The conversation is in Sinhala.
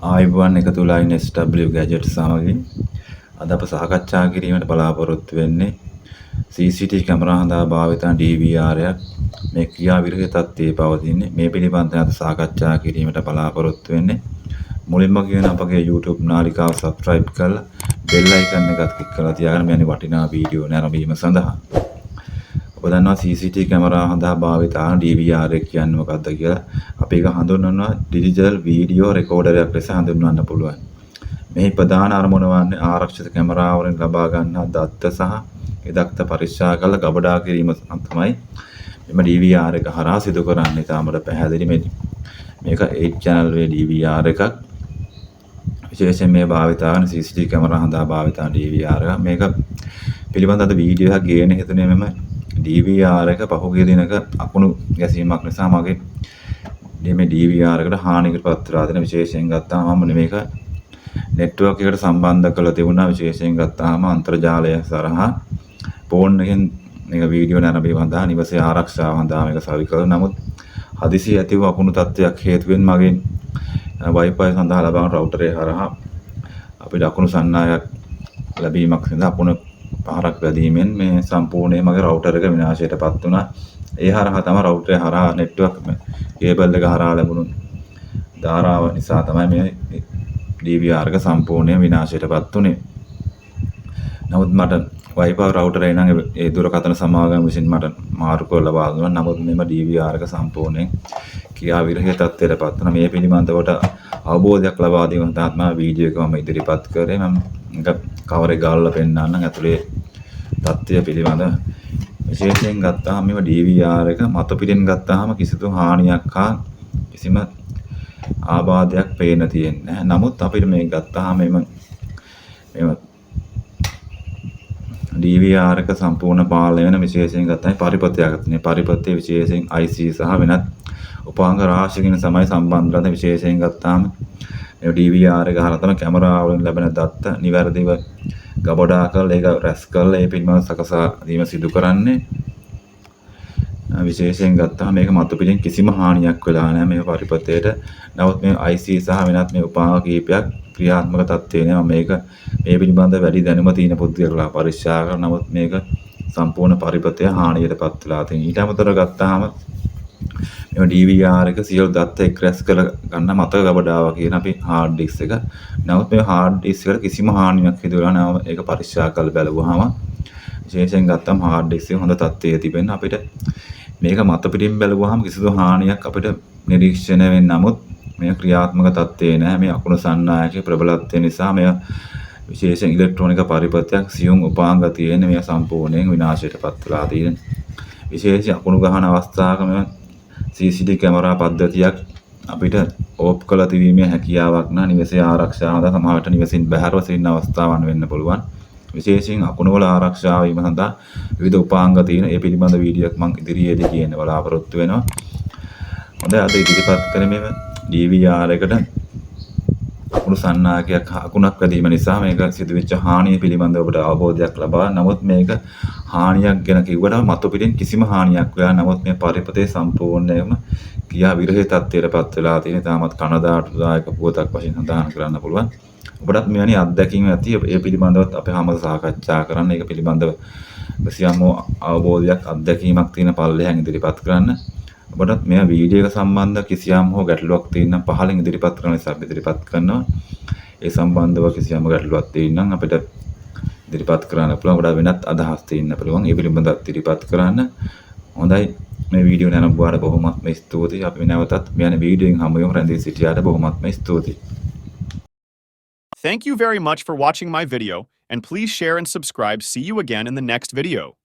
ආයුබෝවන් එකතුලා ඉන්න SW Gadgets සමගින් අද අප සාකච්ඡා කිරීමට බලාපොරොත්තු වෙන්නේ CCTV කැමරා හඳා භාවිත DVR එකක් මේ ක්‍රියා විරහිත තත්ත්වයේ පවතින්නේ මේ පිළිබඳව අද සාකච්ඡා කිරීමට බලාපොරොත්තු වෙන්නේ මුලින්ම කියන අපගේ YouTube නාලිකාව subscribe කරලා bell icon එකත් click කරලා තියාගන්න මේ වටිනා වීඩියෝ නැරඹීම සඳහා ඔබ දන්නවා CCTV කැමරා හඳා භාවිත DVR එක කියන්නේ මොකක්ද කියලා අපි ඒක හඳුන්වනවා ඩිජිටල් වීඩියෝ රෙකෝඩරයක් ලෙස හඳුන්වන්න පුළුවන්. මේ ප්‍රධාන අරමුණ වන්නේ ආරක්ෂිත කැමරා වලින් ලබා ගන්නා දත්ත සහ ඒ දත්ත පරීක්ෂා කළ ගබඩා කිරීම තමයි මේ DVR එක හරහා සිදු කරන්නේ. තාමට පැහැදිලි මේක 8 channel වේ DVR එකක්. විශේෂයෙන් මේ භාවිත කරන CCTV කැමරා හඳා භාවිත DVR එක මේක පිළිබඳ අද වීඩියෝ එකක් ගේන්න හිතුනේ මම DVR එක පහුගිය දිනක අකුණු ගැසීමක් නිසා මගේ මේ DVR එකට හානියකට පත් වෙලා තියෙන විශේෂයෙන් ගත්තාම මම මේක network එකට සම්බන්ධ කරලා තිබුණා විශේෂයෙන් ගත්තාම අන්තර්ජාලය සරහා ෆෝන් එකෙන් මේක වීඩියෝ නරඹීම සඳහා නිවසේ ආරක්ෂාව සඳහා මේක සවි කළා. නමුත් හදිසි ඇතිව අකුණු තත්ත්වයක් හේතුවෙන් මගේ Wi-Fi සඳහා ලබන රවුටරේ හරහා අපිට අකුණු සන්නායක් ලැබීමක් සඳහා අකුණු පහරක් වැදීමෙන් මේ සම්පූර්ණයෙන් මගේ රවුටර් එක විනාශයටපත් වුණා. ඒ හරහා තමයි රවුටරේ හරහා network කේබල් එක හරහා ලැබුණු ධාරාව නිසා තමයි මේ DVR එක සම්පූර්ණයෙන් විනාශයටපත් වුණේ. නමුත් මට Wi-Fi රවුටරේ නම් ඒ දුරකථන සමාගම විසින් මට මාරු කරලා ලබා දුන්නා. නමුත් මෙම DVR එක සම්පූර්ණයෙන් ක්‍රියා විරහිත තත්ත්වයටපත් වුණා. මේ පිළිබඳවට අවබෝධයක් ලබා දීම සඳහා මම වීඩියෝ එක මම ඉදිරිපත් කරේ. මම කවරේ ගාල්ලා පෙන්නන්න ඇතුලේ තත්ත්වය පිළිබඳ විශේෂයෙන් ගත්තාම මේ DVR එක මත පිටින් ගත්තාම කිසිදු හානියක් හා කිසිම ආබාධයක් පේන්න තියෙන්නේ නැහැ. නමුත් අපිට මේක ගත්තාම මෙම DVR එක සම්පූර්ණ පාලනය වෙන විශේෂයෙන් ගත්තාම පරිපථයක් තියෙනවා. පරිපථයේ විශේෂයෙන් IC සහ වෙනත් උපාංග රාශියකින් තමයි සම්බන්ධ කරන විශේෂයෙන් ගත්තාම මේ DVR එක හරහා තමයි කැමරා වලින් ලැබෙන දත්ත නිවැරදිව ගබඩා කරලා ඒක රැස් කරලා ඒ පිළිබඳව සකසා දීම සිදු කරන්නේ. විශේෂයෙන් ගත්තාම මේක මතු පිටින් කිසිම හානියක් වෙලා නැහැ මේ පරිපථයට. නමුත් මේ IC සහ වෙනත් මේ උපාංග කීපයක් ක්‍රියාත්මක තත්ත්වේ නේ. මේක මේ පිළිබඳව වැඩි දැනුම තියෙන පුද්ගලයා පරීක්ෂා කරන නමුත් මේක සම්පූර්ණ පරිපථය හානියටපත් වෙලා තියෙනවා. ඊට අමතරව ගත්තාම මේ DVR එක සියලු දත්ත එක් රැස් කර ගන්න මතක ගබඩාව කියන අපි hard disk එක. නමුත් මේ hard disk එකට කිසිම හානියක් සිදු වෙලා නැහැ. ඒක පරීක්ෂා කරලා බැලුවාම විශේෂයෙන් ගත්තම hard disk එක හොඳ තත්ත්වයේ තිබෙන අපිට මේක මත පිටින් බැලුවාම කිසිදු හානියක් අපිට නිරීක්ෂණය වෙන්නේ නමුත් මේ ක්‍රියාත්මක තත්ත්වේ නැහැ. මේ අකුණු සන්නායකයේ ප්‍රබලත්වය නිසා මේ විශේෂයෙන් ඉලෙක්ට්‍රොනික පරිපථයක් සියුම් උපාංග තියෙන මේ සම්පූර්ණයෙන් විනාශයටපත් වෙලා තියෙන විශේෂ අකුණු ගහන අවස්ථාවක මේ CCTV කැමරා පද්ධතියක් අපිට ඕප් කළ තිබීමේ හැකියාවක් නැහැ. නිවසේ ආරක්ෂාව සඳහා සමහරවිට නිවසින් බැහැරව සිටින අවස්ථාවන් වෙන්න පුළුවන්. විශේෂයෙන් අකුණු වල ආරක්ෂාව වීම සඳහා විවිධ උපාංග තියෙන ඒ පිළිබඳ වීඩියෝ එකක් මම ඉදිරියේදී කියන්න බලාපොරොත්තු වෙනවා. හොඳයි අද ඉදිරිපත් කරන මේ DVR එකට අකුණු සන්නායකයක් අකුණක් වැදීම නිසා මේක සිදුවෙච්ච හානිය පිළිබඳව ඔබට අවබෝධයක් ලබා. නමුත් මේක හානියක් ගැන කිව්වට මතු පිටින් කිසිම හානියක් වෙලා නමුත් මේ පරිපථයේ සම්පූර්ණයෙන්ම ක්‍රියා විරහිත තත්ත්වයටපත් වෙලා තියෙන තාමත් කනදාටුදායක පුවතක් වශයෙන් සඳහන් කරන්න පුළුවන්. ඔබටත් මෙවැනි අත්දැකීම් ඇති ඒ පිළිබඳවත් අපි හැමෝම සාකච්ඡා කරන්න. ඒක පිළිබඳව කිසියම් අවබෝධයක් අත්දැකීමක් තියෙන පල්ලෙහාන් ඉදිරිපත් කරන්න. ඔබටත් මේ වීඩියෝ එක සම්බන්ධ කිසියම් හෝ ගැටලුවක් තියෙනම් පහලින් ඉදිරිපත් කරන නිසා අපි ඉදිරිපත් කරනවා. ඒ සම්බන්ධව කිසියම් ගැටලුවක් තියෙනම් අපිට ඉදිරිපත් කරන්න පුළුවන්. වඩා වෙනත් අදහස් තියෙන්න පුළුවන්. ඒ පිළිබඳව ඉදිරිපත් කරන්න. හොඳයි මේ වීඩියෝ නරඹුවාට බොහොමත්ම ස්තුතියි. අපි නැවතත් මෙයන් වීඩියෝෙන් හමු වෙමු. රැඳී සිටියාට බොහොමත්ම ස්තුතියි. Thank you very much for watching my video, and please share and subscribe. See you again in the next video.